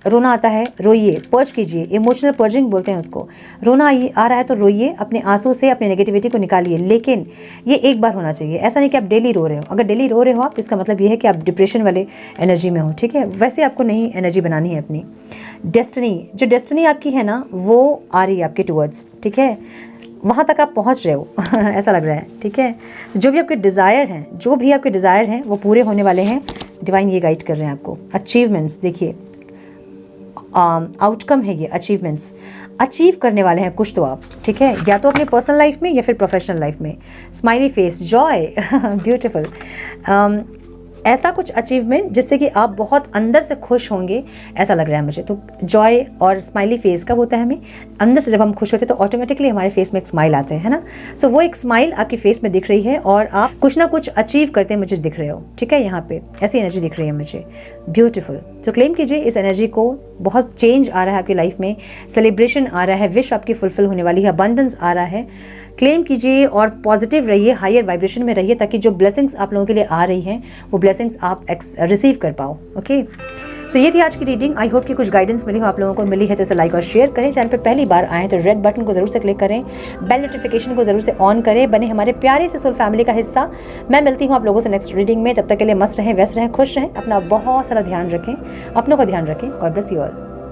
रोना आता है, रोइए, पर्ज कीजिए, इमोशनल पर्जिंग बोलते हैं उसको। रोना आ रहा है तो रोइए, अपने आंसू से अपनी नेगेटिविटी को निकालिए, लेकिन ये एक बार होना चाहिए, ऐसा नहीं कि आप डेली रो रहे हो। अगर डेली रो रहे हो आप, इसका मतलब ये है कि आप डिप्रेशन वाले एनर्जी में हो, ठीक है। वैसे आपको नहीं एनर्जी बनानी है अपनी। डेस्टिनी, जो डेस्टिनी आपकी है ना वो आ रही है आपके टूवर्ड्स, ठीक है, वहाँ तक आप पहुँच रहे हो ऐसा लग रहा है, ठीक है। जो भी आपके डिज़ायर हैं, जो भी आपके डिज़ायर हैं वो पूरे होने वाले हैं। डिवाइन ये गाइड कर रहे हैं आपको। अचीवमेंट्स, देखिए आउटकम है ये, अचीवमेंट्स अचीव करने वाले हैं कुछ तो आप, ठीक है, या तो अपने पर्सनल लाइफ में या फिर प्रोफेशनल लाइफ में। Smiley face, Joy, beautiful. ऐसा कुछ अचीवमेंट जिससे कि आप बहुत अंदर से खुश होंगे, ऐसा लग रहा है मुझे। तो जॉय और स्माइली फेस कब होता है हमें? अंदर से जब हम खुश होते हैं तो ऑटोमेटिकली हमारे फेस में एक स्माइल आते हैं, है ना। सो वो एक स्माइल आपकी फेस में दिख रही है और आप कुछ ना कुछ अचीव करते मुझे दिख रहे हो, ठीक है। यहाँ पे ऐसी एनर्जी दिख रही है मुझे, ब्यूटीफुल। तो क्लेम कीजिए इस एनर्जी को, बहुत चेंज आ रहा है आपकी लाइफ में, सेलिब्रेशन आ रहा है, विश आपकी फुलफिल होने वाली है, अबंडेंस आ रहा है। क्लेम कीजिए और पॉजिटिव रहिए, हायर वाइब्रेशन में रहिए, ताकि जो ब्लेसिंग्स आप लोगों के लिए आ रही हैं वो ब्लेसिंग्स आप रिसीव कर पाओ। ओके, सो ये थी आज की रीडिंग। आई होप कि कुछ गाइडेंस मिली हो आप लोगों को। मिली है तो इसे लाइक और शेयर करें। चैनल पर पहली बार आए तो रेड बटन को जरूर से क्लिक करें, बेल नोटिफिकेशन को जरूर से ऑन करें, बने हमारे प्यारे से सोल फैमिली का हिस्सा। मैं मिलती हूँ आप लोगों से नेक्स्ट रीडिंग में। तब तक के लिए मस्त रहें, व्यस्त रहें, खुश रहें, अपना बहुत सारा ध्यान रखें, अपनों का ध्यान रखें। God bless you all.